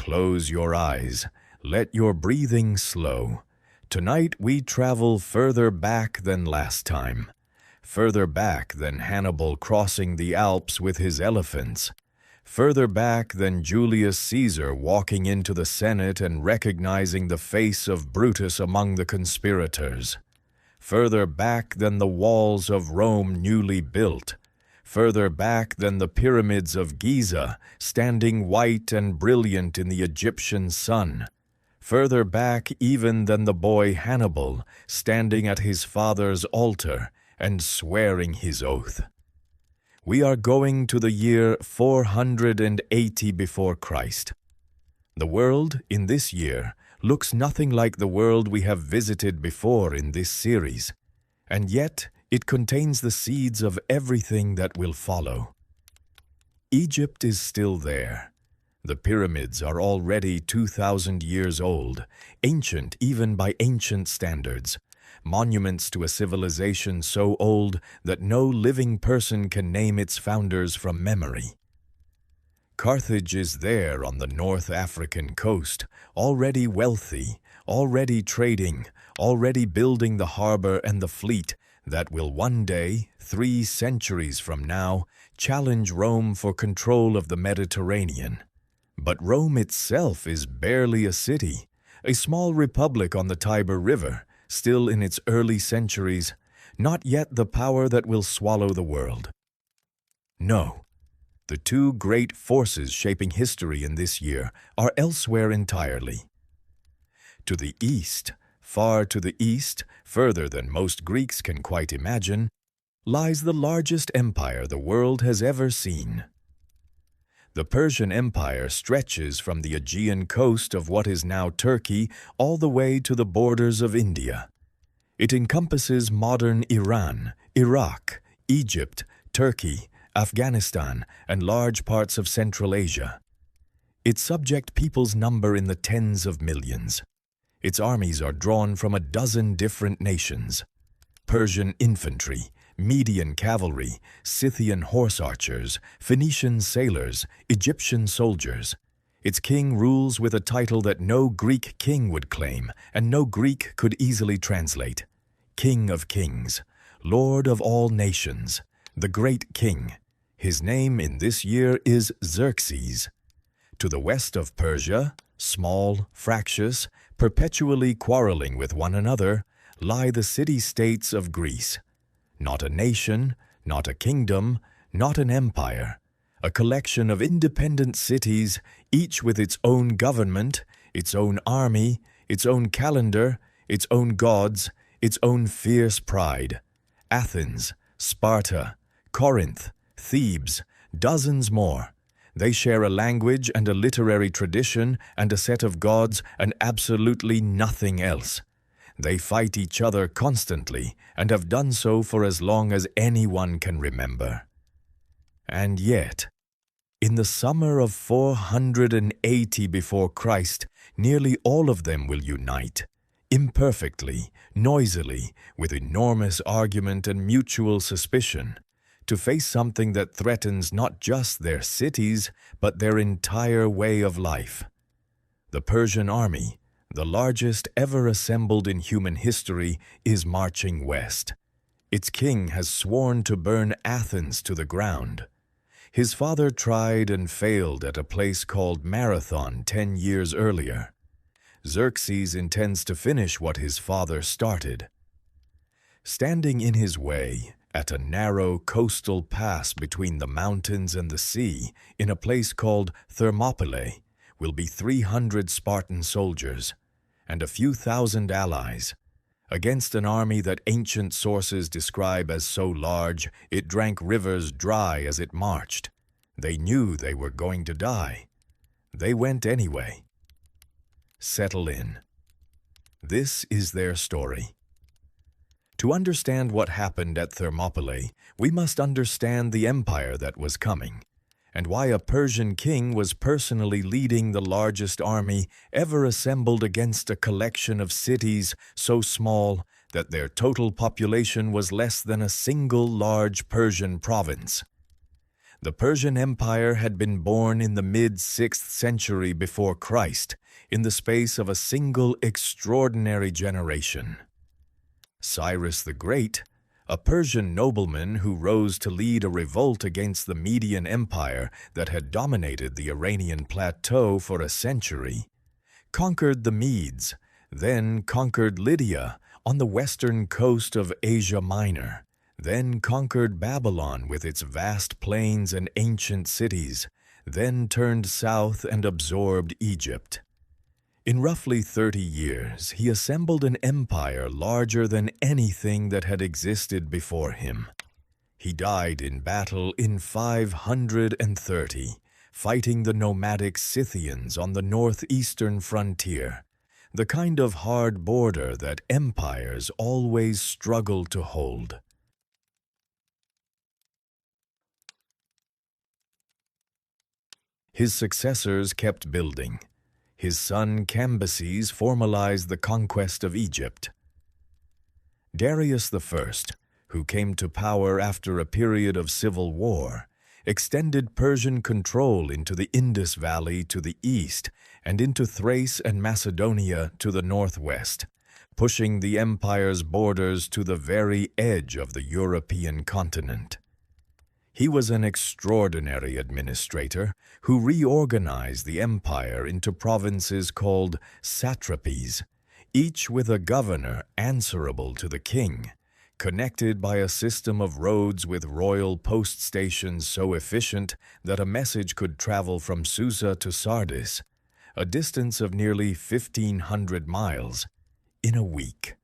close your eyes. Let your breathing slow. Tonight we travel further back than last time. Further back than Hannibal crossing the Alps with his elephants. Further back than Julius Caesar walking into the Senate and recognizing the face of Brutus among the conspirators. Further back than the walls of Rome newly built. Further back than the pyramids of Giza, standing white and brilliant in the Egyptian sun. Further back even than the boy Hannibal, standing at his father's altar and swearing his oath. We are going to the year 480 before Christ. The world in this year looks nothing like the world we have visited before in this series, and yet it contains the seeds of everything that will follow. Egypt is still there. The pyramids are already 2,000 years old, ancient even by ancient standards, monuments to a civilization so old that no living person can name its founders from memory. Carthage is there on the North African coast, already wealthy, already trading, already building the harbor and the fleet that will one day, 3 centuries from now, challenge Rome for control of the Mediterranean. But Rome itself is barely a city, a small republic on the Tiber River, still in its early centuries, not yet the power that will swallow the world. No, the 2 great forces shaping history in this year are elsewhere entirely. To the east, far to the east, further than most Greeks can quite imagine, lies the largest empire the world has ever seen. The Persian Empire stretches from the Aegean coast of what is now Turkey all the way to the borders of India. It encompasses modern Iran, Iraq, Egypt, Turkey, Afghanistan, and large parts of Central Asia. Its subject peoples number in the tens of millions. Its armies are drawn from a dozen different nations. Persian infantry, Median cavalry, Scythian horse archers, Phoenician sailors, Egyptian soldiers. Its king rules with a title that no Greek king would claim and no Greek could easily translate. King of kings, Lord of all nations, the great king. His name in this year is Xerxes. To the west of Persia, small, fractious, perpetually quarreling with one another, lie the city-states of Greece. Not a nation, not a kingdom, not an empire. A collection of independent cities, each with its own government, its own army, its own calendar, its own gods, its own fierce pride. Athens, Sparta, Corinth, Thebes, dozens more. They share a language and a literary tradition and a set of gods and absolutely nothing else. They fight each other constantly and have done so for as long as anyone can remember. And yet, in the summer of 480 before Christ, nearly all of them will unite, imperfectly, noisily, with enormous argument and mutual suspicion, to face something that threatens not just their cities, but their entire way of life. The Persian army, the largest ever assembled in human history, is marching west. Its king has sworn to burn Athens to the ground. His father tried and failed at a place called Marathon 10 years earlier. Xerxes intends to finish what his father started. Standing in his way, at a narrow coastal pass between the mountains and the sea, in a place called Thermopylae, will be 300 Spartan soldiers and a few thousand allies, against an army that ancient sources describe as so large it drank rivers dry as it marched. They knew they were going to die. They went anyway. Settle in. This is their story. To understand what happened at Thermopylae, we must understand the empire that was coming, and why a Persian king was personally leading the largest army ever assembled against a collection of cities so small that their total population was less than a single large Persian province. The Persian Empire had been born in the mid-6th century before Christ, in the space of a single extraordinary generation. Cyrus the Great, a Persian nobleman who rose to lead a revolt against the Median Empire that had dominated the Iranian plateau for a century, conquered the Medes, then conquered Lydia on the western coast of Asia Minor, then conquered Babylon with its vast plains and ancient cities, then turned south and absorbed Egypt. In roughly 30 years, he assembled an empire larger than anything that had existed before him. He died in battle in 530, fighting the nomadic Scythians on the northeastern frontier, the kind of hard border that empires always struggle to hold. His successors kept building. His son Cambyses formalized the conquest of Egypt. Darius I, who came to power after a period of civil war, extended Persian control into the Indus Valley to the east and into Thrace and Macedonia to the northwest, pushing the empire's borders to the very edge of the European continent. He was an extraordinary administrator who reorganized the empire into provinces called satrapies, each with a governor answerable to the king, connected by a system of roads with royal post stations so efficient that a message could travel from Susa to Sardis, a distance of nearly 1,500 miles, in a week.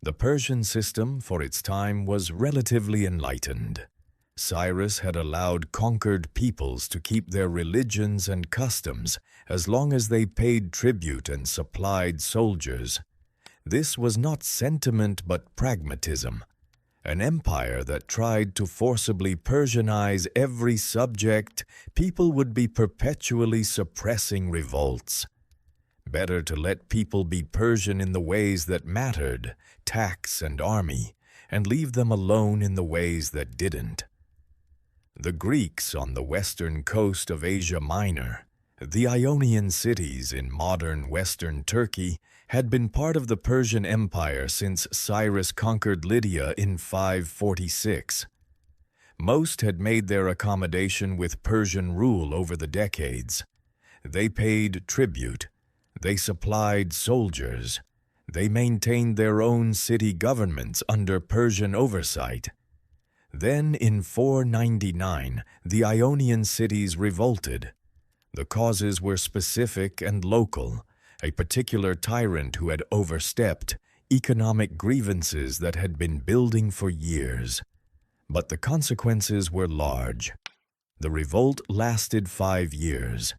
The Persian system for its time was relatively enlightened. Cyrus had allowed conquered peoples to keep their religions and customs as long as they paid tribute and supplied soldiers. This was not sentiment but pragmatism. An empire that tried to forcibly Persianize every subject, people would be perpetually suppressing revolts. Better to let people be Persian in the ways that mattered, tax and army, and leave them alone in the ways that didn't. The Greeks on the western coast of Asia Minor, the Ionian cities in modern western Turkey, had been part of the Persian Empire since Cyrus conquered Lydia in 546. Most had made their accommodation with Persian rule over the decades. They paid tribute. They supplied soldiers. They maintained their own city governments under Persian oversight. Then, in 499, the Ionian cities revolted. The causes were specific and local, a particular tyrant who had overstepped, economic grievances that had been building for years. But the consequences were large. The revolt lasted 5 years.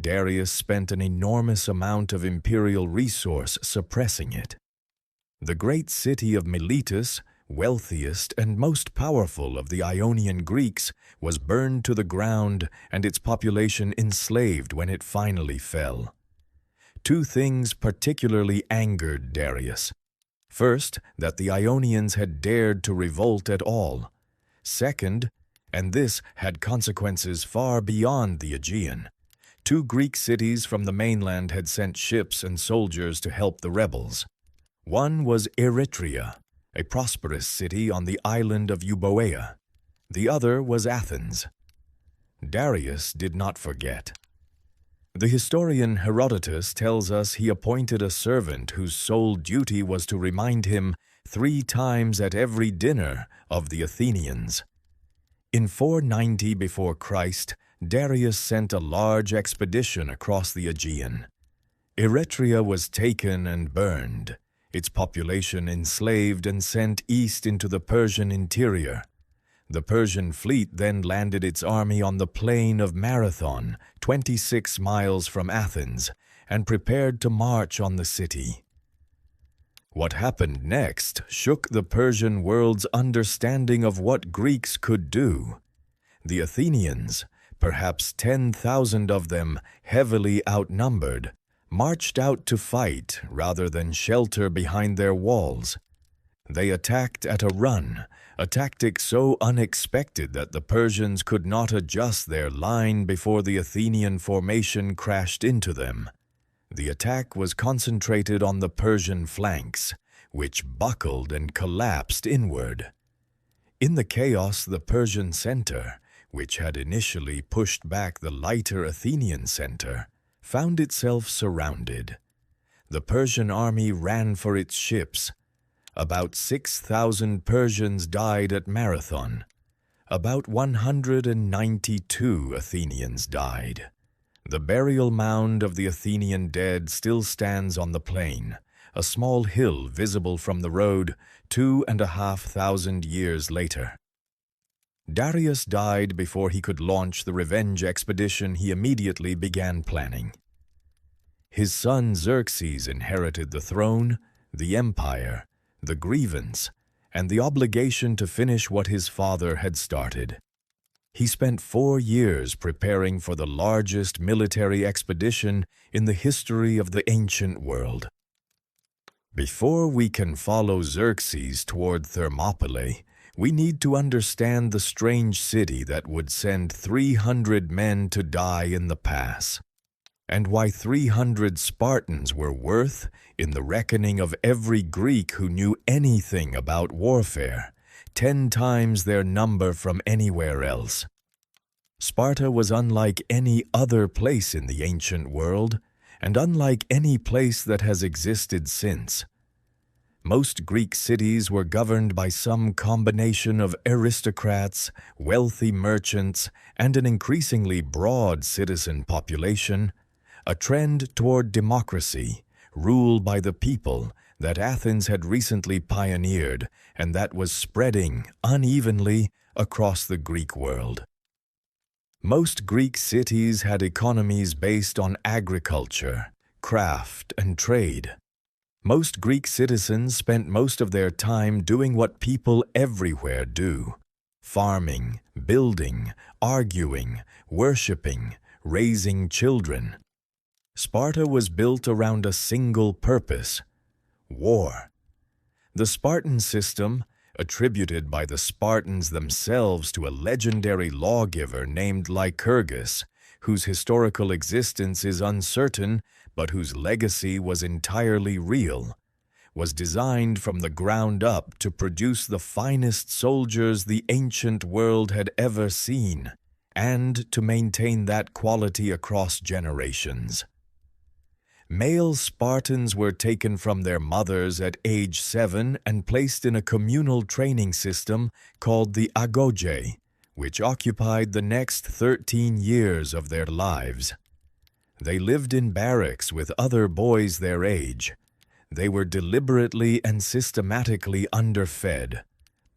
Darius spent an enormous amount of imperial resource suppressing it. The great city of Miletus, wealthiest and most powerful of the Ionian Greeks, was burned to the ground and its population enslaved when it finally fell. 2 things particularly angered Darius. First, that the Ionians had dared to revolt at all. Second, and this had consequences far beyond the Aegean, 2 Greek cities from the mainland had sent ships and soldiers to help the rebels. One was Eretria, a prosperous city on the island of Euboea. The other was Athens. Darius did not forget. The historian Herodotus tells us he appointed a servant whose sole duty was to remind him 3 times at every dinner of the Athenians. In 490 before Christ, Darius sent a large expedition across the Aegean. Eretria was taken and burned, its population enslaved and sent east into the Persian interior. The Persian fleet then landed its army on the plain of Marathon, 26 miles from Athens, and prepared to march on the city. What happened next shook the Persian world's understanding of what Greeks could do. The Athenians, perhaps 10,000 of them, heavily outnumbered, marched out to fight rather than shelter behind their walls. They attacked at a run, a tactic so unexpected that the Persians could not adjust their line before the Athenian formation crashed into them. The attack was concentrated on the Persian flanks, which buckled and collapsed inward. In the chaos, the Persian center, which had initially pushed back the lighter Athenian center, found itself surrounded. The Persian army ran for its ships. About 6,000 Persians died at Marathon. About 192 Athenians died. The burial mound of the Athenian dead still stands on the plain, a small hill visible from the road 2,500 years later. Darius died before he could launch the revenge expedition he immediately began planning. His son Xerxes inherited the throne, the empire, the grievance, and the obligation to finish what his father had started. He spent 4 years preparing for the largest military expedition in the history of the ancient world. Before we can follow Xerxes toward Thermopylae, we need to understand the strange city that would send 300 men to die in the pass, and why 300 Spartans were worth, in the reckoning of every Greek who knew anything about warfare, 10 times their number from anywhere else. Sparta was unlike any other place in the ancient world, and unlike any place that has existed since. Most Greek cities were governed by some combination of aristocrats, wealthy merchants, and an increasingly broad citizen population, a trend toward democracy, rule by the people, that Athens had recently pioneered and that was spreading unevenly across the Greek world. Most Greek cities had economies based on agriculture, craft, and trade. Most Greek citizens spent most of their time doing what people everywhere do: farming, building, arguing, worshiping, raising children. Sparta was built around a single purpose: war. The Spartan system, attributed by the Spartans themselves to a legendary lawgiver named Lycurgus, whose historical existence is uncertain but whose legacy was entirely real, was designed from the ground up to produce the finest soldiers the ancient world had ever seen, and to maintain that quality across generations. Male Spartans were taken from their mothers at age 7 and placed in a communal training system called the agoge, which occupied the next 13 years of their lives. They lived in barracks with other boys their age. They were deliberately and systematically underfed,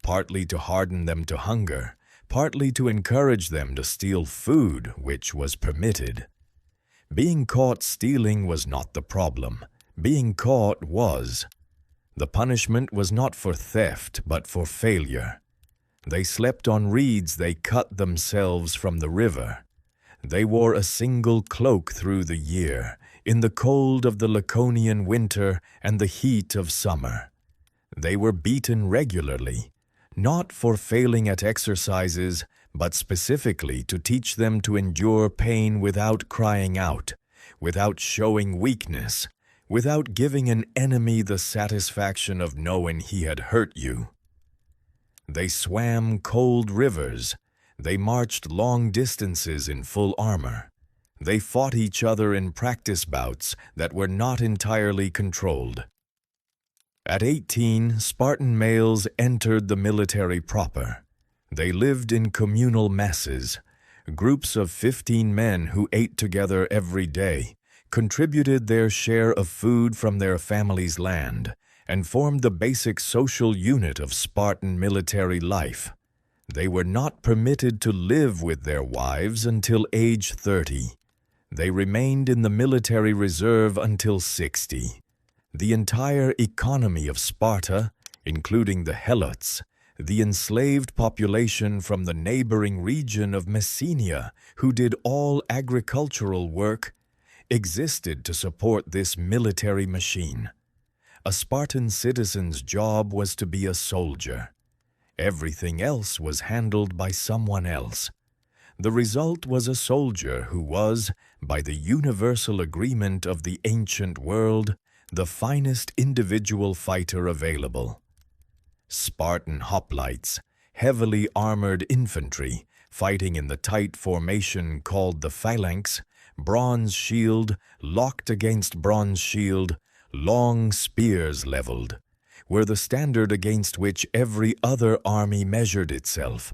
partly to harden them to hunger, partly to encourage them to steal food, which was permitted. Being caught stealing was not the problem. Being caught was. The punishment was not for theft, but for failure. They slept on reeds they cut themselves from the river. They wore a single cloak through the year, in the cold of the Laconian winter and the heat of summer. They were beaten regularly, not for failing at exercises, but specifically to teach them to endure pain without crying out, without showing weakness, without giving an enemy the satisfaction of knowing he had hurt you. They swam cold rivers. They marched long distances in full armor. They fought each other in practice bouts that were not entirely controlled. At 18, Spartan males entered the military proper. They lived in communal messes. Groups of 15 men who ate together every day, contributed their share of food from their family's land, and formed the basic social unit of Spartan military life. They were not permitted to live with their wives until age 30. They remained in the military reserve until 60. The entire economy of Sparta, including the Helots, the enslaved population from the neighboring region of Messenia, who did all agricultural work, existed to support this military machine. A Spartan citizen's job was to be a soldier. Everything else was handled by someone else. The result was a soldier who was, by the universal agreement of the ancient world, the finest individual fighter available. Spartan hoplites, heavily armored infantry, fighting in the tight formation called the phalanx, bronze shield, locked against bronze shield, long spears leveled, were the standard against which every other army measured itself.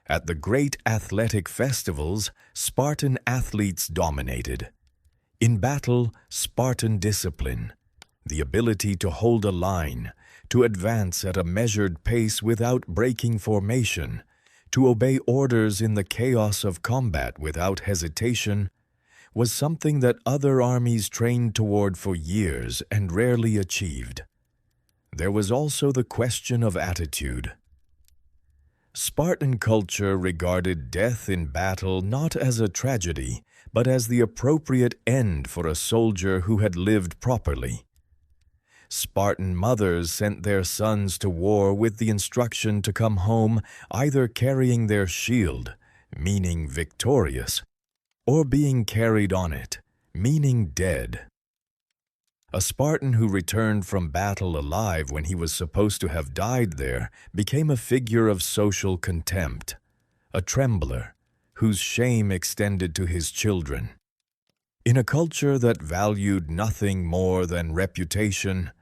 At the great athletic festivals, Spartan athletes dominated. In battle, Spartan discipline, the ability to hold a line, to advance at a measured pace without breaking formation, to obey orders in the chaos of combat without hesitation, was something that other armies trained toward for years and rarely achieved. There was also the question of attitude. Spartan culture regarded death in battle not as a tragedy, but as the appropriate end for a soldier who had lived properly. Spartan mothers sent their sons to war with the instruction to come home either carrying their shield, meaning victorious, or being carried on it, meaning dead. A Spartan who returned from battle alive when he was supposed to have died there became a figure of social contempt, a trembler, whose shame extended to his children. In a culture that valued nothing more than reputation,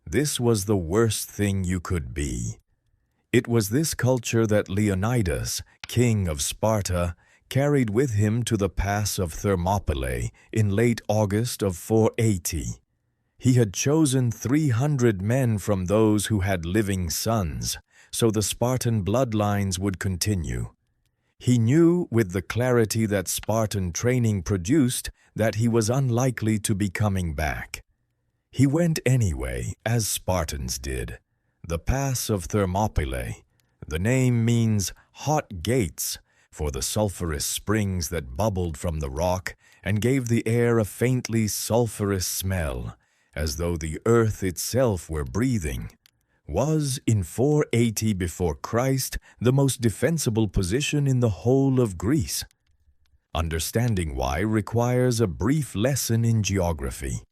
this was the worst thing you could be. It was this culture that Leonidas, king of Sparta, carried with him to the pass of Thermopylae in late August of 480. He had chosen 300 men from those who had living sons, so the Spartan bloodlines would continue. He knew with the clarity that Spartan training produced that he was unlikely to be coming back. He went anyway, as Spartans did. The pass of Thermopylae. The name means hot gates, for the sulphurous springs that bubbled from the rock and gave the air a faintly sulphurous smell, as though the earth itself were breathing, was, in 480 before Christ, the most defensible position in the whole of Greece. Understanding why requires a brief lesson in geography.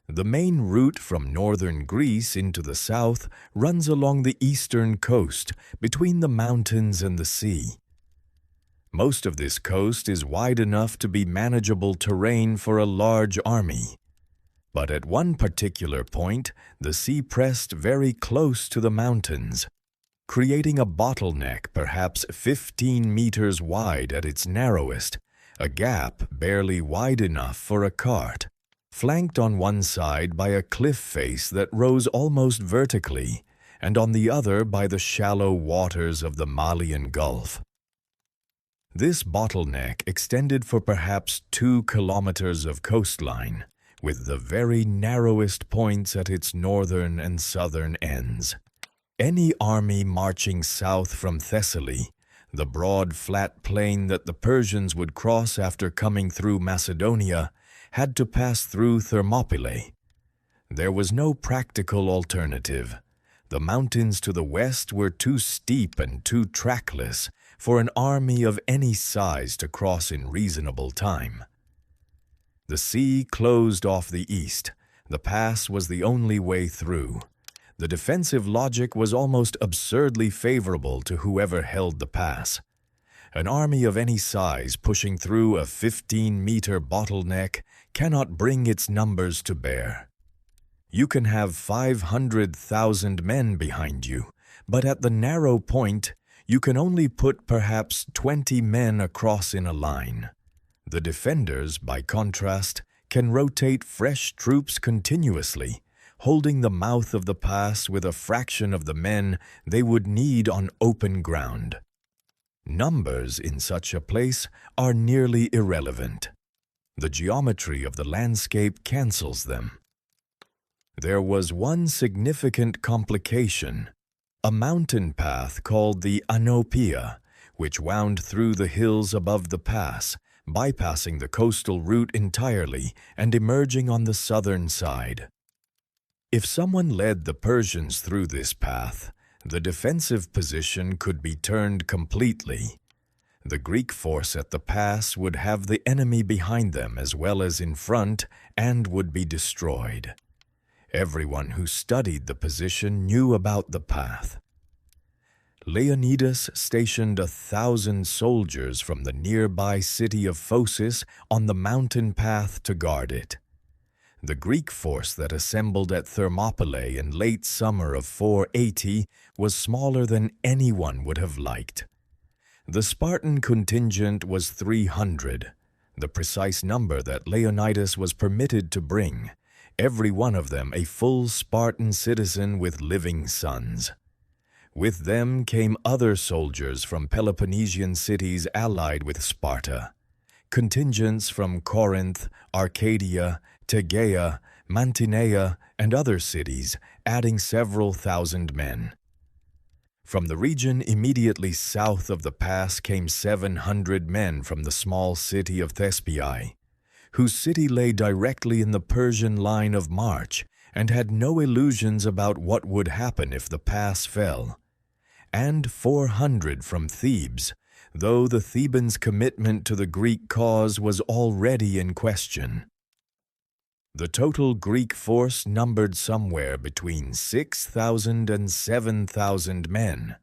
The main route from northern Greece into the south runs along the eastern coast, between the mountains and the sea. Most of this coast is wide enough to be manageable terrain for a large army. But at one particular point, the sea pressed very close to the mountains, creating a bottleneck perhaps 15 meters wide at its narrowest, a gap barely wide enough for a cart, flanked on one side by a cliff face that rose almost vertically, and on the other by the shallow waters of the Malian Gulf. This bottleneck extended for perhaps 2 kilometers of coastline, with the very narrowest points at its northern and southern ends. Any army marching south from Thessaly, the broad flat plain that the Persians would cross after coming through Macedonia, had to pass through Thermopylae. There was no practical alternative. The mountains to the west were too steep and too trackless for an army of any size to cross in reasonable time. The sea closed off the east. The pass was the only way through. The defensive logic was almost absurdly favorable to whoever held the pass. An army of any size pushing through a 15-meter bottleneck cannot bring its numbers to bear. You can have 500,000 men behind you, but at the narrow point, you can only put perhaps 20 men across in a line. The defenders, by contrast, can rotate fresh troops continuously, holding the mouth of the pass with a fraction of the men they would need on open ground. Numbers in such a place are nearly irrelevant. The geometry of the landscape cancels them. There was one significant complication, a mountain path called the Plataea, which wound through the hills above the pass, bypassing the coastal route entirely and emerging on the southern side. If someone led the Persians through this path, the defensive position could be turned completely. The Greek force at the pass would have the enemy behind them as well as in front and would be destroyed. Everyone who studied the position knew about the path. Leonidas stationed 1,000 soldiers from the nearby city of Phocis on the mountain path to guard it. The Greek force that assembled at Thermopylae in late summer of 480 was smaller than anyone would have liked. The Spartan contingent was 300, the precise number that Leonidas was permitted to bring, every one of them a full Spartan citizen with living sons. With them came other soldiers from Peloponnesian cities allied with Sparta, contingents from Corinth, Arcadia, Tegea, Mantinea, and other cities, adding several thousand men. From the region immediately south of the pass came 700 men from the small city of Thespiae, whose city lay directly in the Persian line of march and had no illusions about what would happen if the pass fell, and 400 from Thebes, though the Thebans' commitment to the Greek cause was already in question. The total Greek force numbered somewhere between 6,000 and 7,000 men.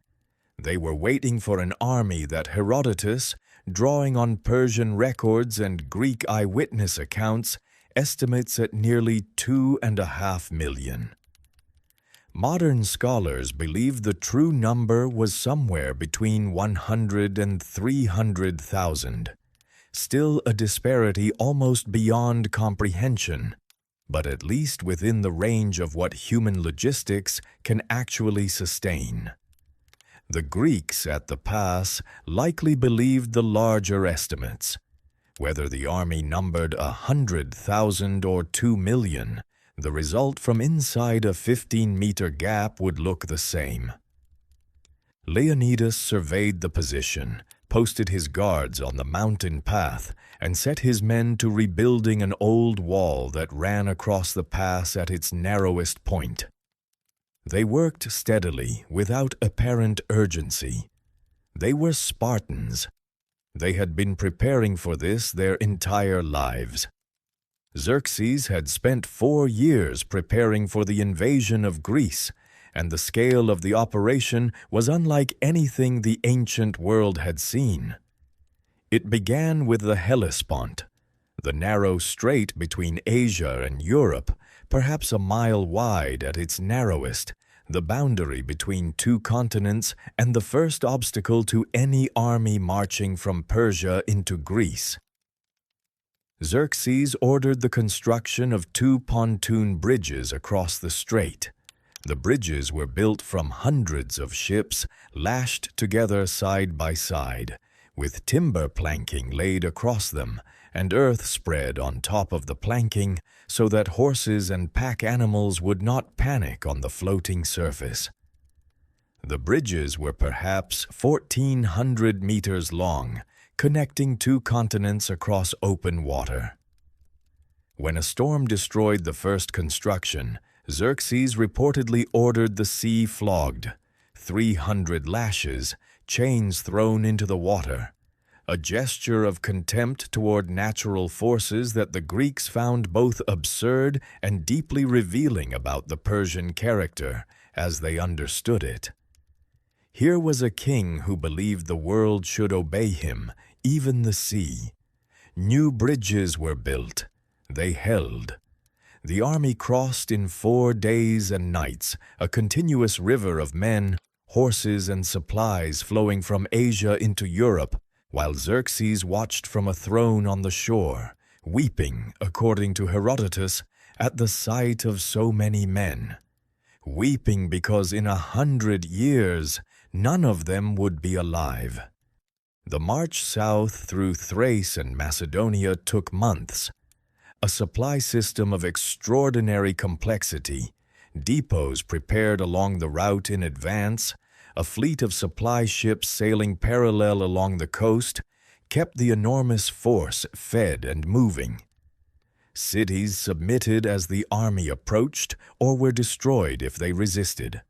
They were waiting for an army that Herodotus, drawing on Persian records and Greek eyewitness accounts, estimates at nearly 2.5 million. Modern scholars believe the true number was somewhere between 100 and 300,000. Still a disparity almost beyond comprehension, but at least within the range of what human logistics can actually sustain. The Greeks at the pass likely believed the larger estimates. Whether the army numbered 100,000 or 2 million, the result from inside a 15-meter gap would look the same. Leonidas surveyed the position, posted his guards on the mountain path, and set his men to rebuilding an old wall that ran across the pass at its narrowest point. They worked steadily, without apparent urgency. They were Spartans. They had been preparing for this their entire lives. Xerxes had spent 4 years preparing for the invasion of Greece, and the scale of the operation was unlike anything the ancient world had seen. It began with the Hellespont, the narrow strait between Asia and Europe, perhaps a mile wide at its narrowest, the boundary between 2 continents and the first obstacle to any army marching from Persia into Greece. Xerxes ordered the construction of 2 pontoon bridges across the strait. The bridges were built from hundreds of ships lashed together side by side, with timber planking laid across them and earth spread on top of the planking so that horses and pack animals would not panic on the floating surface. The bridges were perhaps 1,400 meters long, connecting 2 continents across open water. When a storm destroyed the first construction, Xerxes reportedly ordered the sea flogged, 300 lashes, chains thrown into the water, a gesture of contempt toward natural forces that the Greeks found both absurd and deeply revealing about the Persian character, as they understood it. Here was a king who believed the world should obey him, even the sea. New bridges were built. They held. The army crossed in 4 days and nights, a continuous river of men, horses, and supplies flowing from Asia into Europe, while Xerxes watched from a throne on the shore, weeping, according to Herodotus, at the sight of so many men. Weeping because in 100 years none of them would be alive. The march south through Thrace and Macedonia took months. A supply system of extraordinary complexity, depots prepared along the route in advance, a fleet of supply ships sailing parallel along the coast, kept the enormous force fed and moving. Cities submitted as the army approached or were destroyed if they resisted.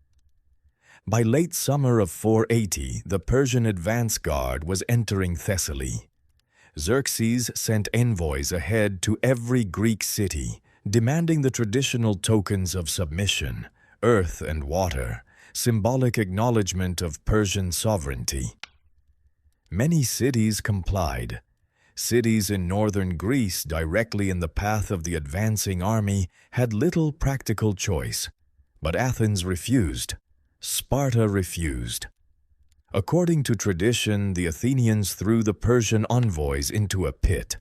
By late summer of 480, the Persian advance guard was entering Thessaly. Xerxes sent envoys ahead to every Greek city, demanding the traditional tokens of submission, earth and water, symbolic acknowledgement of Persian sovereignty. Many cities complied. Cities in northern Greece, directly in the path of the advancing army, had little practical choice, but Athens refused. Sparta refused. According to tradition, the Athenians threw the Persian envoys into a pit.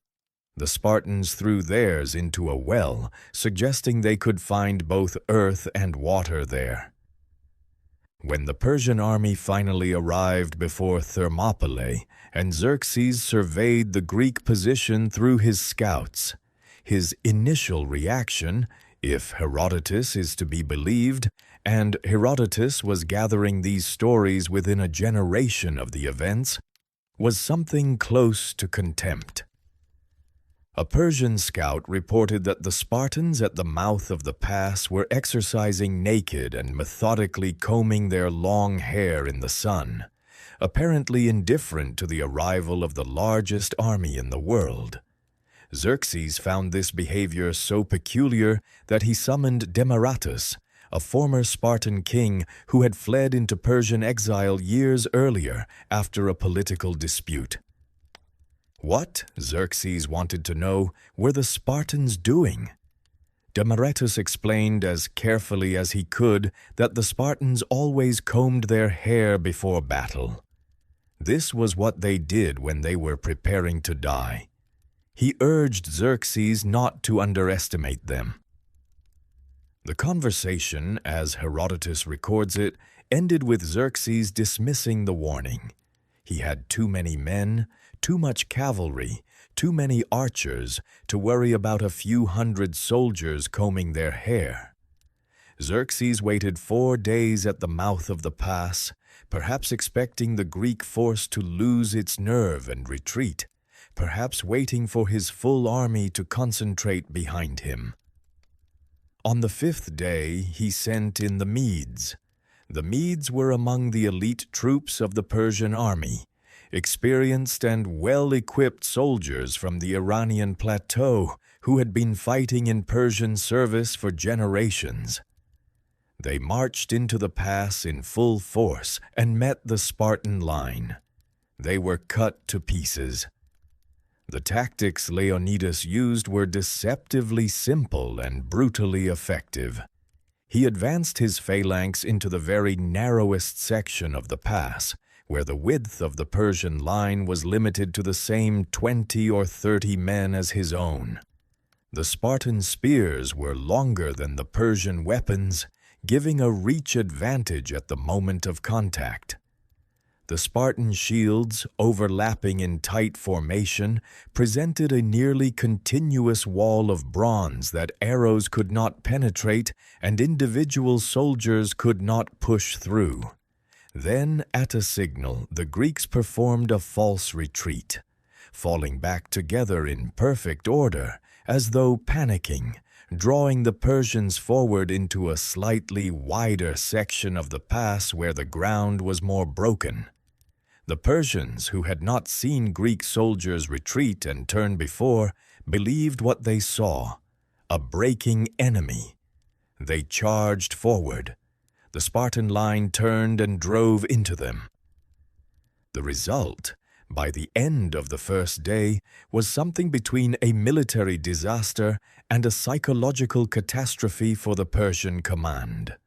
The Spartans threw theirs into a well, suggesting they could find both earth and water there. When the Persian army finally arrived before Thermopylae, and Xerxes surveyed the Greek position through his scouts, his initial reaction, if Herodotus is to be believed, and Herodotus was gathering these stories within a generation of the events, was something close to contempt. A Persian scout reported that the Spartans at the mouth of the pass were exercising naked and methodically combing their long hair in the sun, apparently indifferent to the arrival of the largest army in the world. Xerxes found this behavior so peculiar that he summoned Demaratus, a former Spartan king who had fled into Persian exile years earlier after a political dispute. What, Xerxes wanted to know, were the Spartans doing? Demaratus explained as carefully as he could that the Spartans always combed their hair before battle. This was what they did when they were preparing to die. He urged Xerxes not to underestimate them. The conversation, as Herodotus records it, ended with Xerxes dismissing the warning. He had too many men, too much cavalry, too many archers to worry about a few hundred soldiers combing their hair. Xerxes waited 4 days at the mouth of the pass, perhaps expecting the Greek force to lose its nerve and retreat, perhaps waiting for his full army to concentrate behind him. On the 5th day, he sent in the Medes. The Medes were among the elite troops of the Persian army, experienced and well-equipped soldiers from the Iranian plateau who had been fighting in Persian service for generations. They marched into the pass in full force and met the Spartan line. They were cut to pieces. The tactics Leonidas used were deceptively simple and brutally effective. He advanced his phalanx into the very narrowest section of the pass, where the width of the Persian line was limited to the same 20 or 30 men as his own. The Spartan spears were longer than the Persian weapons, giving a reach advantage at the moment of contact. The Spartan shields, overlapping in tight formation, presented a nearly continuous wall of bronze that arrows could not penetrate and individual soldiers could not push through. Then, at a signal, the Greeks performed a false retreat, falling back together in perfect order, as though panicking, drawing the Persians forward into a slightly wider section of the pass where the ground was more broken. The Persians, who had not seen Greek soldiers retreat and turn before, believed what they saw, a breaking enemy. They charged forward. The Spartan line turned and drove into them. The result, by the end of the first day, was something between a military disaster and a psychological catastrophe for the Persian command.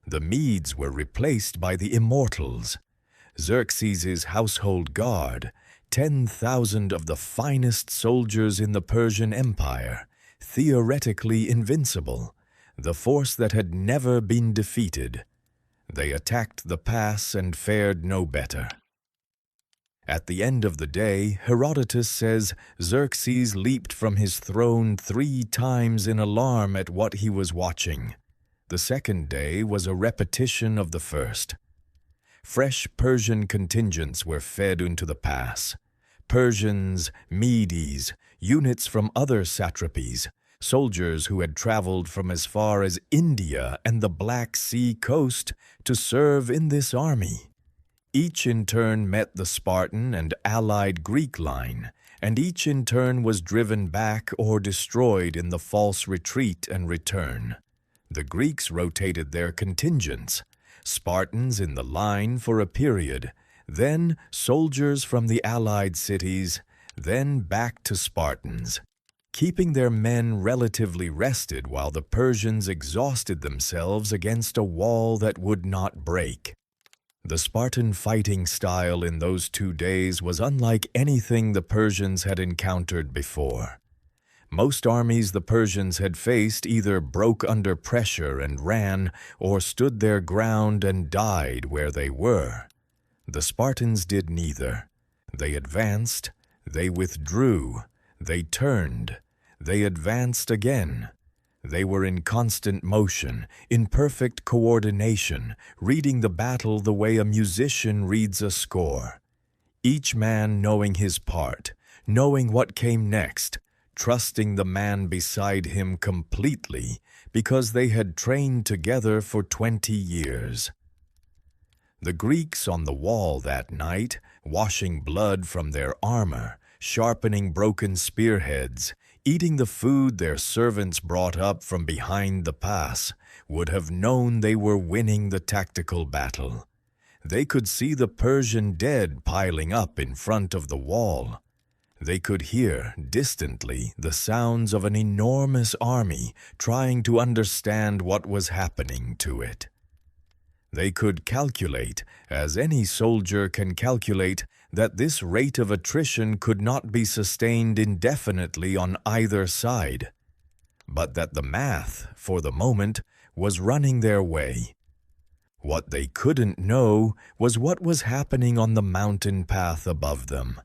The Medes were replaced by the Immortals. Xerxes' household guard, 10,000 of the finest soldiers in the Persian Empire, theoretically invincible, the force that had never been defeated. They attacked the pass and fared no better. At the end of the day, Herodotus says Xerxes leaped from his throne 3 times in alarm at what he was watching. The second day was a repetition of the first. Fresh Persian contingents were fed into the pass. Persians, Medes, units from other satrapies, soldiers who had traveled from as far as India and the Black Sea coast to serve in this army. Each in turn met the Spartan and allied Greek line, and each in turn was driven back or destroyed in the false retreat and return. The Greeks rotated their contingents, Spartans in the line for a period, then soldiers from the allied cities, then back to Spartans, keeping their men relatively rested while the Persians exhausted themselves against a wall that would not break. The Spartan fighting style in those 2 days was unlike anything the Persians had encountered before. Most armies the Persians had faced either broke under pressure and ran, or stood their ground and died where they were. The Spartans did neither. They advanced, they withdrew, they turned, they advanced again. They were in constant motion, in perfect coordination, reading the battle the way a musician reads a score. Each man knowing his part, knowing what came next, trusting the man beside him completely because they had trained together for 20 years. The Greeks on the wall that night, washing blood from their armor, sharpening broken spearheads, eating the food their servants brought up from behind the pass, would have known they were winning the tactical battle. They could see the Persian dead piling up in front of the wall. They could hear, distantly, the sounds of an enormous army trying to understand what was happening to it. They could calculate, as any soldier can calculate, that this rate of attrition could not be sustained indefinitely on either side, but that the math, for the moment, was running their way. What they couldn't know was what was happening on the mountain path above them.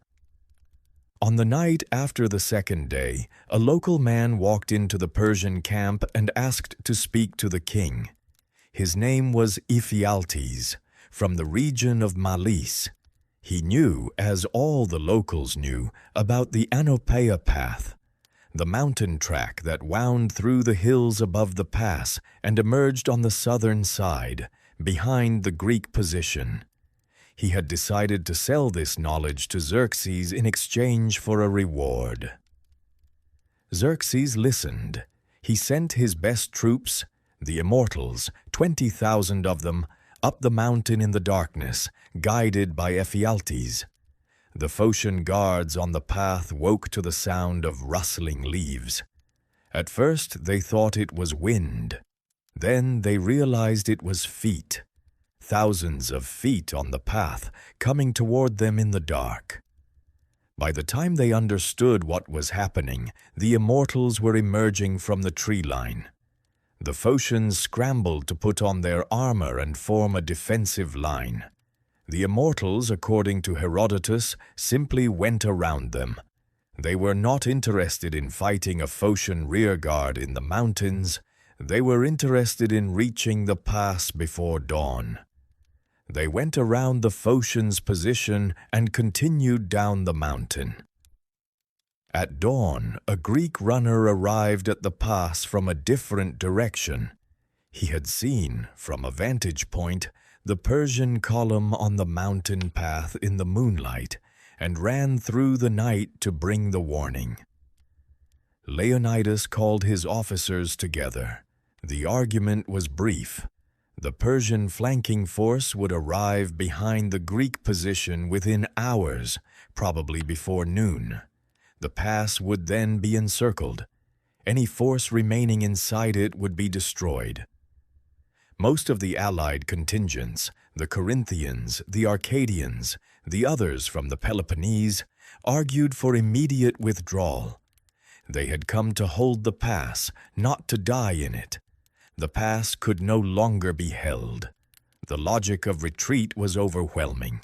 On the night after the second day, a local man walked into the Persian camp and asked to speak to the king. His name was Ephialtes, from the region of Malis. He knew, as all the locals knew, about the Plataea path, the mountain track that wound through the hills above the pass and emerged on the southern side, behind the Greek position. He had decided to sell this knowledge to Xerxes in exchange for a reward. Xerxes listened. He sent his best troops, the Immortals, 20,000 of them, up the mountain in the darkness, guided by Ephialtes. The Phocian guards on the path woke to the sound of rustling leaves. At first they thought it was wind. Then they realized it was feet. Thousands of feet on the path, coming toward them in the dark. By the time they understood what was happening, the Immortals were emerging from the tree line. The Phocians scrambled to put on their armor and form a defensive line. The Immortals, according to Herodotus, simply went around them. They were not interested in fighting a Phocian rearguard in the mountains. They were interested in reaching the pass before dawn. They went around the Phocians' position and continued down the mountain. At dawn, a Greek runner arrived at the pass from a different direction. He had seen, from a vantage point, the Persian column on the mountain path in the moonlight and ran through the night to bring the warning. Leonidas called his officers together. The argument was brief. The Persian flanking force would arrive behind the Greek position within hours, probably before noon. The pass would then be encircled. Any force remaining inside it would be destroyed. Most of the allied contingents, the Corinthians, the Arcadians, the others from the Peloponnese, argued for immediate withdrawal. They had come to hold the pass, not to die in it. The pass could no longer be held. The logic of retreat was overwhelming.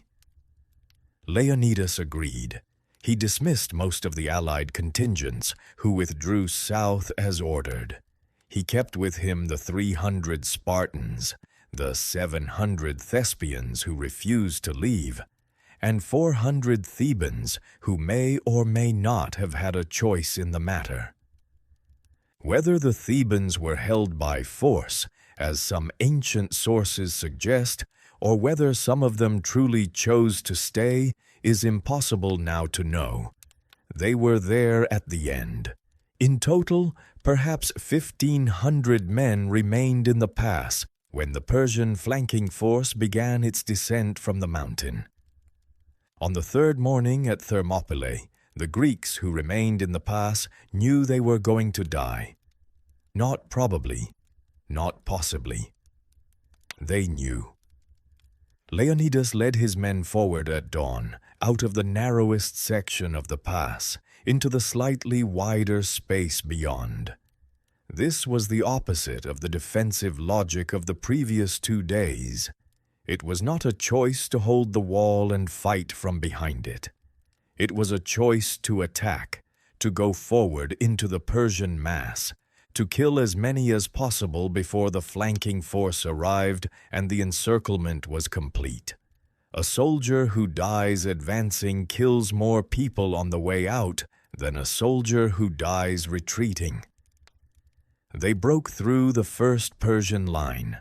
Leonidas agreed. He dismissed most of the allied contingents, who withdrew south as ordered. He kept with him the 300 Spartans, the 700 Thespians who refused to leave, and 400 Thebans who may or may not have had a choice in the matter. Whether the Thebans were held by force, as some ancient sources suggest, or whether some of them truly chose to stay, is impossible now to know. They were there at the end. In total, perhaps 1,500 men remained in the pass when the Persian flanking force began its descent from the mountain. On the third morning at Thermopylae, the Greeks who remained in the pass knew they were going to die. Not probably, not possibly. They knew. Leonidas led his men forward at dawn, out of the narrowest section of the pass, into the slightly wider space beyond. This was the opposite of the defensive logic of the previous 2 days. It was not a choice to hold the wall and fight from behind it. It was a choice to attack, to go forward into the Persian mass, to kill as many as possible before the flanking force arrived and the encirclement was complete. A soldier who dies advancing kills more people on the way out than a soldier who dies retreating. They broke through the first Persian line.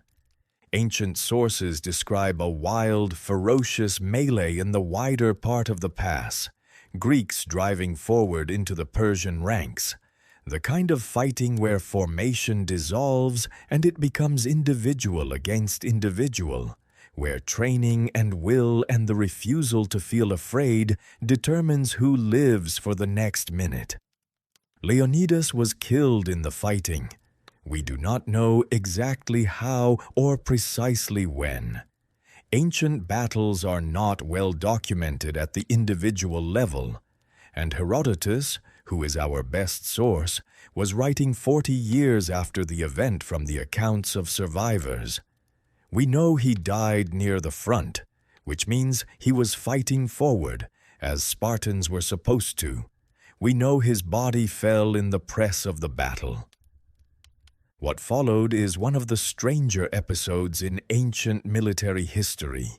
Ancient sources describe a wild, ferocious melee in the wider part of the pass, Greeks driving forward into the Persian ranks, the kind of fighting where formation dissolves and it becomes individual against individual, where training and will and the refusal to feel afraid determines who lives for the next minute. Leonidas was killed in the fighting. We do not know exactly how or precisely when. Ancient battles are not well documented at the individual level, and Herodotus, who is our best source, was writing 40 years after the event from the accounts of survivors. We know he died near the front, which means he was fighting forward, as Spartans were supposed to. We know his body fell in the press of the battle. What followed is one of the stranger episodes in ancient military history.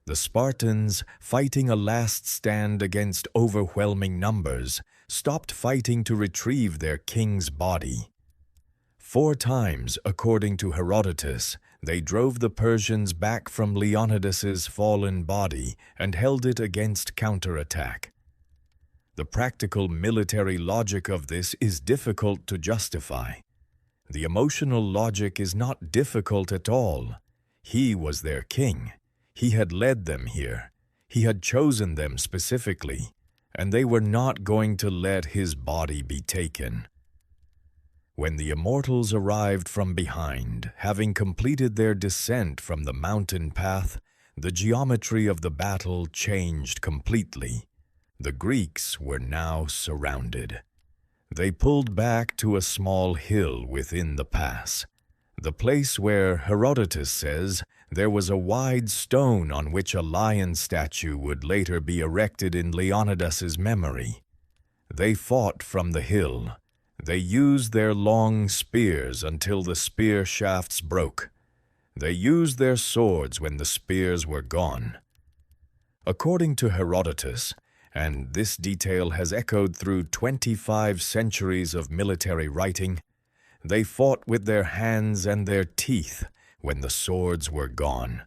The Spartans, fighting a last stand against overwhelming numbers, stopped fighting to retrieve their king's body. 4 times, according to Herodotus, they drove the Persians back from Leonidas's fallen body and held it against counterattack. The practical military logic of this is difficult to justify. The emotional logic is not difficult at all. He was their king. He had led them here. He had chosen them specifically, and they were not going to let his body be taken. When the immortals arrived from behind, having completed their descent from the mountain path, the geometry of the battle changed completely. The Greeks were now surrounded. They pulled back to a small hill within the pass, the place where Herodotus says there was a wide stone on which a lion statue would later be erected in Leonidas's memory. They fought from the hill. They used their long spears until the spear shafts broke. They used their swords when the spears were gone. According to Herodotus, and this detail has echoed through 25 centuries of military writing, they fought with their hands and their teeth when the swords were gone.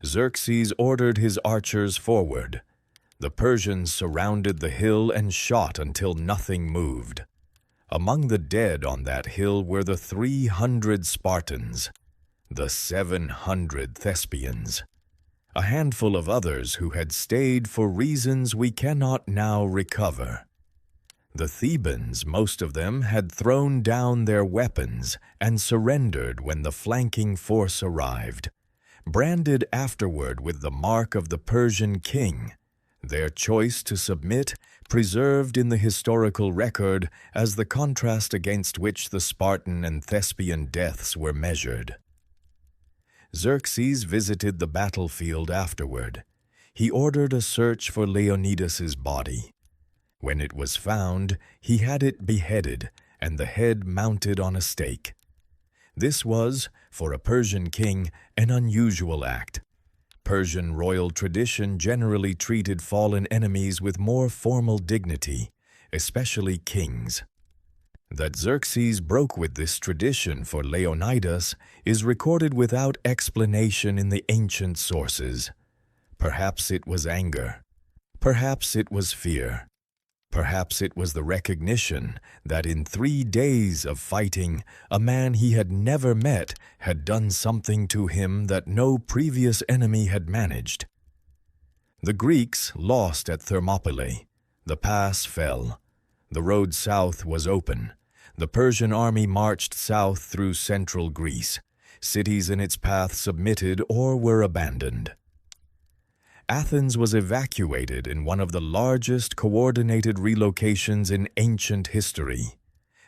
Xerxes ordered his archers forward. The Persians surrounded the hill and shot until nothing moved. Among the dead on that hill were the 300 Spartans, the 700 Thespians, a handful of others who had stayed for reasons we cannot now recover. The Thebans, most of them, had thrown down their weapons and surrendered when the flanking force arrived, branded afterward with the mark of the Persian king, their choice to submit preserved in the historical record as the contrast against which the Spartan and Thespian deaths were measured. Xerxes visited the battlefield afterward. He ordered a search for Leonidas's body. When it was found, he had it beheaded and the head mounted on a stake. This was, for a Persian king, an unusual act. Persian royal tradition generally treated fallen enemies with more formal dignity, especially kings. That Xerxes broke with this tradition for Leonidas is recorded without explanation in the ancient sources. Perhaps it was anger. Perhaps it was fear. Perhaps it was the recognition that in 3 days of fighting, a man he had never met had done something to him that no previous enemy had managed. The Greeks lost at Thermopylae. The pass fell. The road south was open. The Persian army marched south through central Greece. Cities in its path submitted or were abandoned. Athens was evacuated in one of the largest coordinated relocations in ancient history.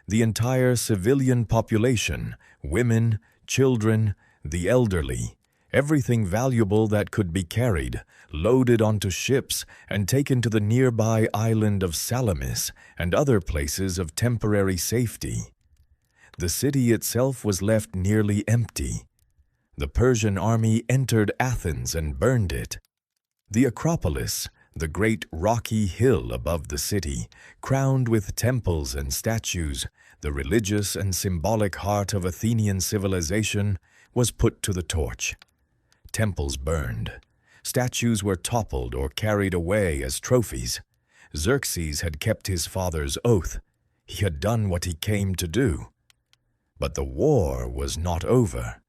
The entire civilian population, women, children, the elderly, everything valuable that could be carried, loaded onto ships and taken to the nearby island of Salamis and other places of temporary safety. The city itself was left nearly empty. The Persian army entered Athens and burned it. The Acropolis, the great rocky hill above the city, crowned with temples and statues, the religious and symbolic heart of Athenian civilization, was put to the torch. Temples burned. Statues were toppled or carried away as trophies. Xerxes had kept his father's oath. He had done what he came to do. But the war was not over.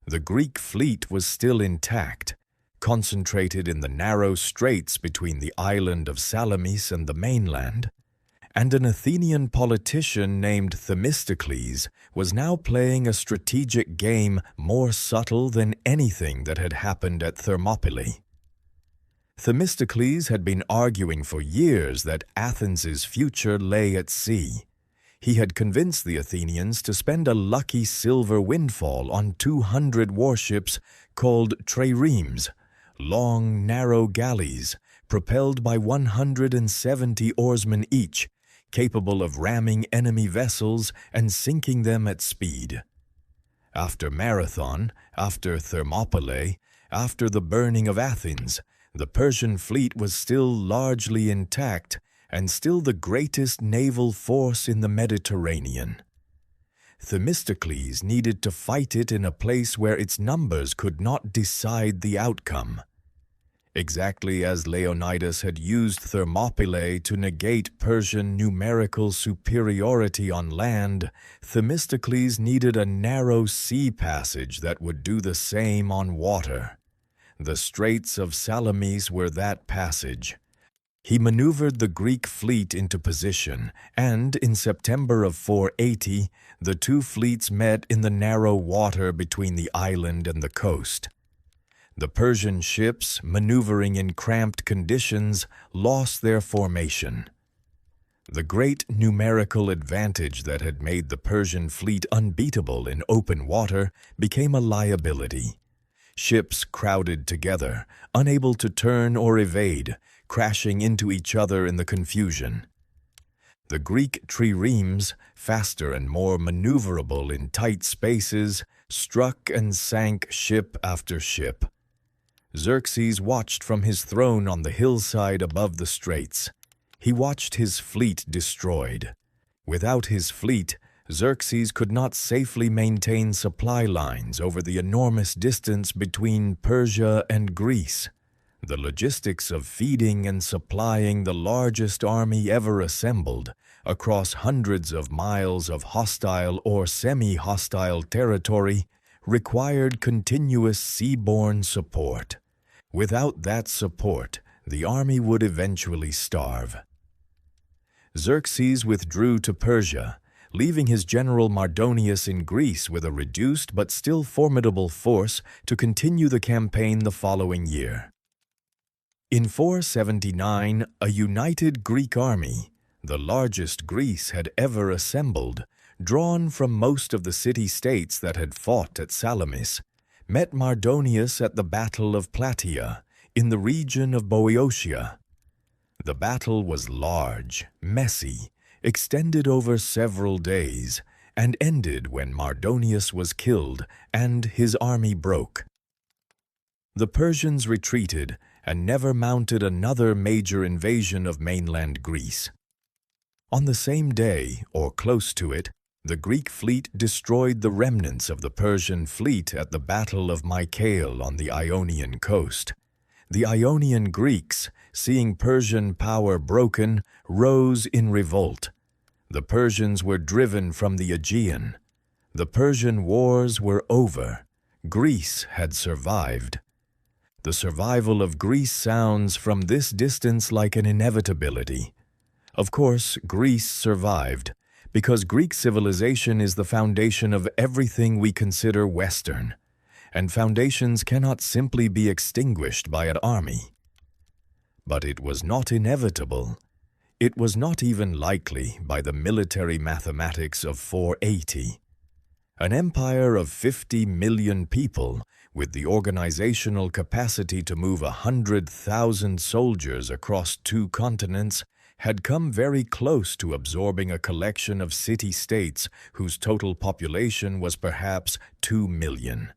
The Greek fleet was still intact, concentrated in the narrow straits between the island of Salamis and the mainland, and an Athenian politician named Themistocles was now playing a strategic game more subtle than anything that had happened at Thermopylae. Themistocles had been arguing for years that Athens's future lay at sea. He had convinced the Athenians to spend a lucky silver windfall on 200 warships called triremes, long, narrow galleys, propelled by 170 oarsmen each, capable of ramming enemy vessels and sinking them at speed. After Marathon, after Thermopylae, after the burning of Athens, the Persian fleet was still largely intact and still the greatest naval force in the Mediterranean. Themistocles needed to fight it in a place where its numbers could not decide the outcome. Exactly as Leonidas had used Thermopylae to negate Persian numerical superiority on land, Themistocles needed a narrow sea passage that would do the same on water. The Straits of Salamis were that passage. He maneuvered the Greek fleet into position, and in September of 480, the two fleets met in the narrow water between the island and the coast. The Persian ships, maneuvering in cramped conditions, lost their formation. The great numerical advantage that had made the Persian fleet unbeatable in open water became a liability. Ships crowded together, unable to turn or evade, crashing into each other in the confusion. The Greek triremes, faster and more maneuverable in tight spaces, struck and sank ship after ship. Xerxes watched from his throne on the hillside above the straits. He watched his fleet destroyed. Without his fleet, Xerxes could not safely maintain supply lines over the enormous distance between Persia and Greece. The logistics of feeding and supplying the largest army ever assembled across hundreds of miles of hostile or semi-hostile territory required continuous seaborne support. Without that support, the army would eventually starve. Xerxes withdrew to Persia, leaving his general Mardonius in Greece with a reduced but still formidable force to continue the campaign the following year. In 479, a united Greek army, the largest Greece had ever assembled, drawn from most of the city-states that had fought at Salamis, met Mardonius at the Battle of Plataea, in the region of Boeotia. The battle was large, messy, extended over several days, and ended when Mardonius was killed and his army broke. The Persians retreated and never mounted another major invasion of mainland Greece. On the same day, or close to it, the Greek fleet destroyed the remnants of the Persian fleet at the Battle of Mycale on the Ionian coast. The Ionian Greeks, seeing Persian power broken, rose in revolt. The Persians were driven from the Aegean. The Persian wars were over. Greece had survived. The survival of Greece sounds from this distance like an inevitability. Of course, Greece survived, because Greek civilization is the foundation of everything we consider Western, and foundations cannot simply be extinguished by an army. But it was not inevitable. It was not even likely by the military mathematics of 480. An empire of 50 million people, with the organizational capacity to move 100,000 soldiers across 2 continents, had come very close to absorbing a collection of city-states whose total population was perhaps 2 million.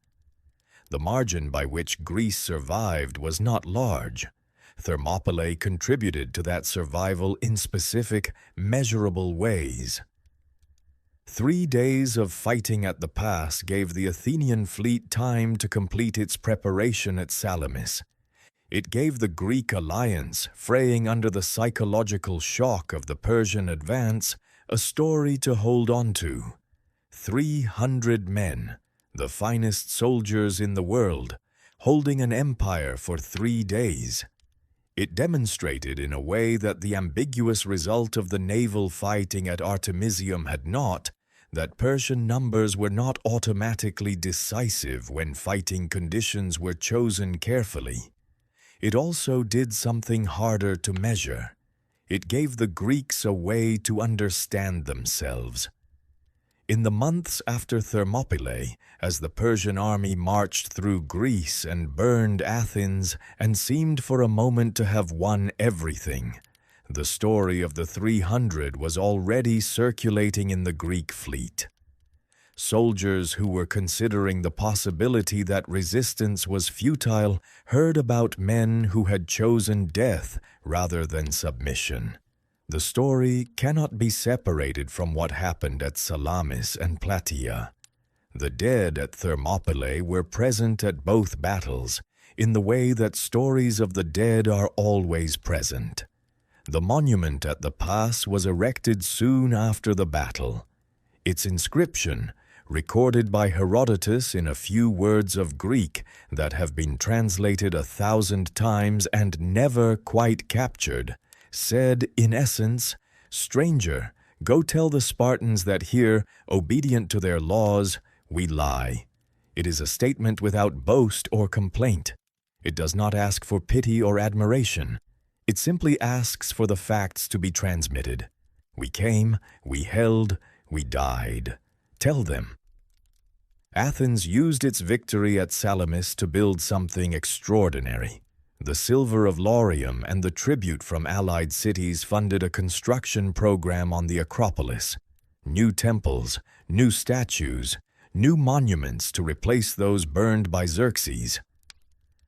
The margin by which Greece survived was not large. Thermopylae contributed to that survival in specific, measurable ways. 3 days of fighting at the pass gave the Athenian fleet time to complete its preparation at Salamis. It gave the Greek alliance, fraying under the psychological shock of the Persian advance, a story to hold on to. 300 men, the finest soldiers in the world, holding an empire for 3 days. It demonstrated in a way that the ambiguous result of the naval fighting at Artemisium had not, that Persian numbers were not automatically decisive when fighting conditions were chosen carefully. It also did something harder to measure. It gave the Greeks a way to understand themselves. In the months after Thermopylae, as the Persian army marched through Greece and burned Athens and seemed for a moment to have won everything, the story of the 300 was already circulating in the Greek fleet. Soldiers who were considering the possibility that resistance was futile heard about men who had chosen death rather than submission. The story cannot be separated from what happened at Salamis and Plataea. The dead at Thermopylae were present at both battles, in the way that stories of the dead are always present. The monument at the pass was erected soon after the battle. Its inscription, recorded by Herodotus in a few words of Greek that have been translated 1,000 times and never quite captured, said, in essence, "Stranger, go tell the Spartans that here, obedient to their laws, we lie." It is a statement without boast or complaint. It does not ask for pity or admiration. It simply asks for the facts to be transmitted. We came, we held, we died. Tell them. Athens used its victory at Salamis to build something extraordinary. The silver of Laurium and the tribute from allied cities funded a construction program on the Acropolis. New temples, new statues, new monuments to replace those burned by Xerxes.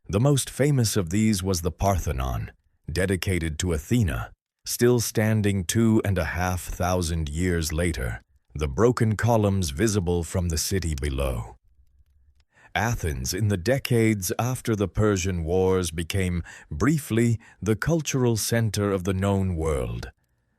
The most famous of these was the Parthenon, dedicated to Athena, still standing 2,500 years later, the broken columns visible from the city below. Athens, in the decades after the Persian Wars, became, briefly, the cultural center of the known world,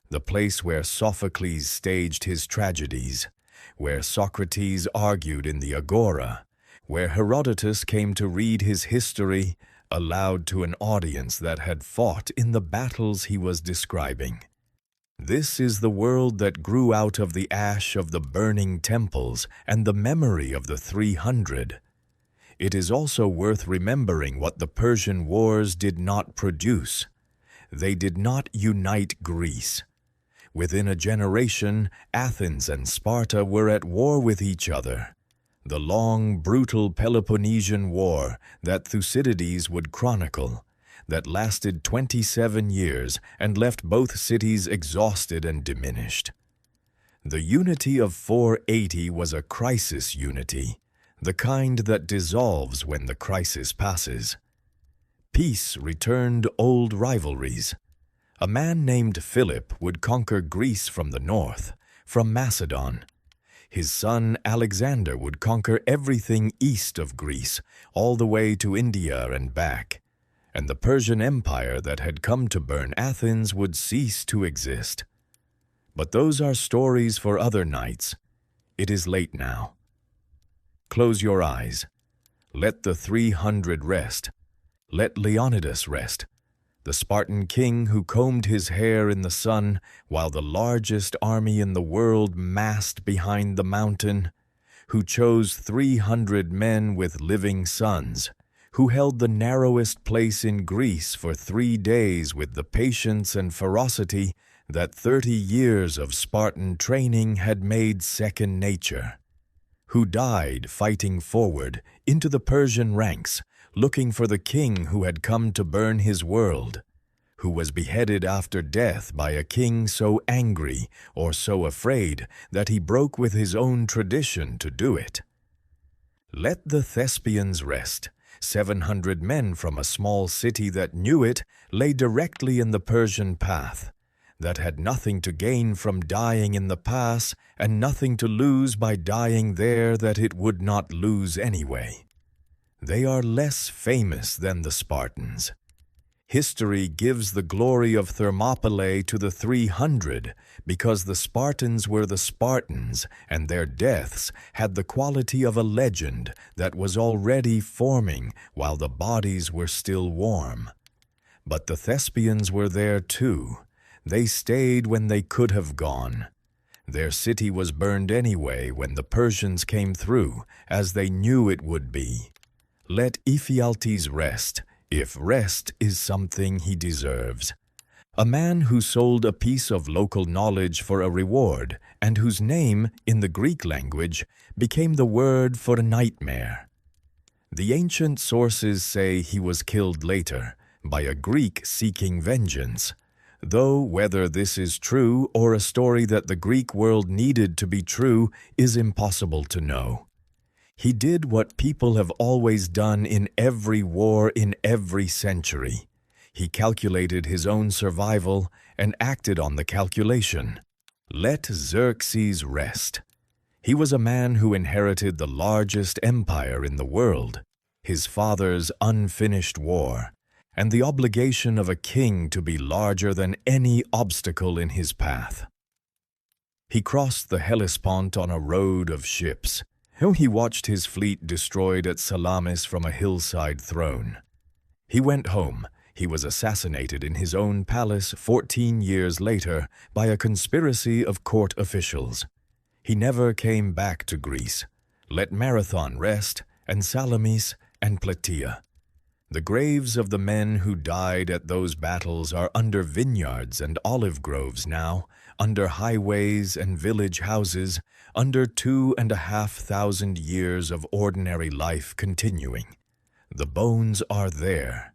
the place where Sophocles staged his tragedies, where Socrates argued in the Agora, where Herodotus came to read his history aloud to an audience that had fought in the battles he was describing. This is the world that grew out of the ash of the burning temples and the memory of the 300. It is also worth remembering what the Persian Wars did not produce. They did not unite Greece. Within a generation, Athens and Sparta were at war with each other. The long, brutal Peloponnesian War that Thucydides would chronicle, that lasted 27 years and left both cities exhausted and diminished. The unity of 480 was a crisis unity. the kind that dissolves when the crisis passes. Peace returned old rivalries. A man named Philip would conquer Greece from the north, from Macedon. His son Alexander would conquer everything east of Greece, all the way to India and back. And the Persian Empire that had come to burn Athens would cease to exist. But those are stories for other nights. It is late now. Close your eyes. Let the 300 rest. Let Leonidas rest, the Spartan king who combed his hair in the sun while the largest army in the world massed behind the mountain, who chose 300 men with living sons, who held the narrowest place in Greece for 3 days with the patience and ferocity that 30 years of Spartan training had made second nature, who died fighting forward into the Persian ranks, looking for the king who had come to burn his world, who was beheaded after death by a king so angry or so afraid that he broke with his own tradition to do it. Let the Thespians rest. 700 men from a small city that knew it lay directly in the Persian path, that had nothing to gain from dying in the pass and nothing to lose by dying there that it would not lose anyway. They are less famous than the Spartans. History gives the glory of Thermopylae to the 300 because the Spartans were the Spartans and their deaths had the quality of a legend that was already forming while the bodies were still warm. But the Thespians were there too. They stayed when they could have gone. Their city was burned anyway when the Persians came through, as they knew it would be. Let Ephialtes rest, if rest is something he deserves. A man who sold a piece of local knowledge for a reward, and whose name, in the Greek language, became the word for a nightmare. The ancient sources say he was killed later, by a Greek seeking vengeance, though whether this is true or a story that the Greek world needed to be true is impossible to know. He did what people have always done in every war in every century. He calculated his own survival and acted on the calculation. Let Xerxes rest. He was a man who inherited the largest empire in the world, his father's unfinished war, and the obligation of a king to be larger than any obstacle in his path. He crossed the Hellespont on a road of ships. He watched his fleet destroyed at Salamis from a hillside throne. He went home. He was assassinated in his own palace 14 years later by a conspiracy of court officials. He never came back to Greece. Let Marathon rest, and Salamis and Plataea. The graves of the men who died at those battles are under vineyards and olive groves now, under highways and village houses, under 2,500 years of ordinary life continuing. The bones are there.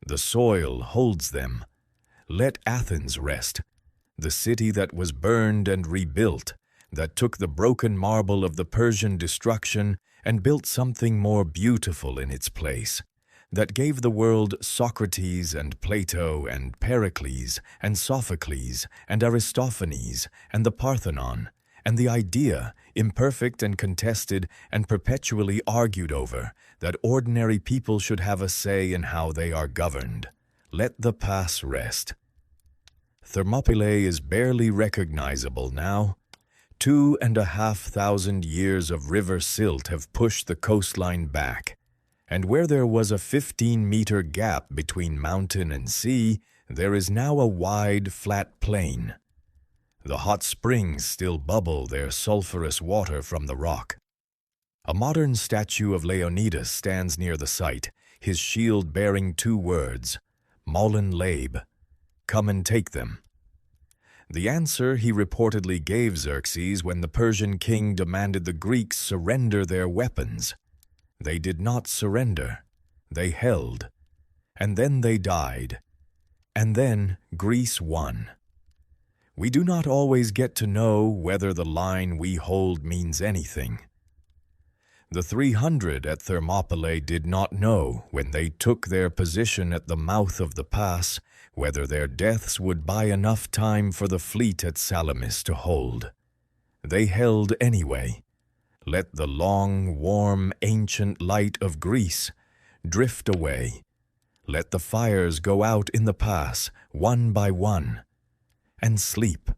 The soil holds them. Let Athens rest, the city that was burned and rebuilt, that took the broken marble of the Persian destruction and built something more beautiful in its place, that gave the world Socrates and Plato and Pericles and Sophocles and Aristophanes and the Parthenon, and the idea, imperfect and contested and perpetually argued over, that ordinary people should have a say in how they are governed. Let the past rest. Thermopylae is barely recognizable now. 2,500 years of river silt have pushed the coastline back, and where there was a 15-meter gap between mountain and sea, there is now a wide, flat plain. The hot springs still bubble their sulphurous water from the rock. A modern statue of Leonidas stands near the site, his shield bearing 2 words, Mollen Labe, come and take them. The answer he reportedly gave Xerxes when the Persian king demanded the Greeks surrender their weapons. They did not surrender. They held. And then they died. And then Greece won. We do not always get to know whether the line we hold means anything. The 300 at Thermopylae did not know, when they took their position at the mouth of the pass, whether their deaths would buy enough time for the fleet at Salamis to hold. They held anyway. Let the long, warm, ancient light of Greece drift away. Let the fires go out in the pass, one by one, and sleep.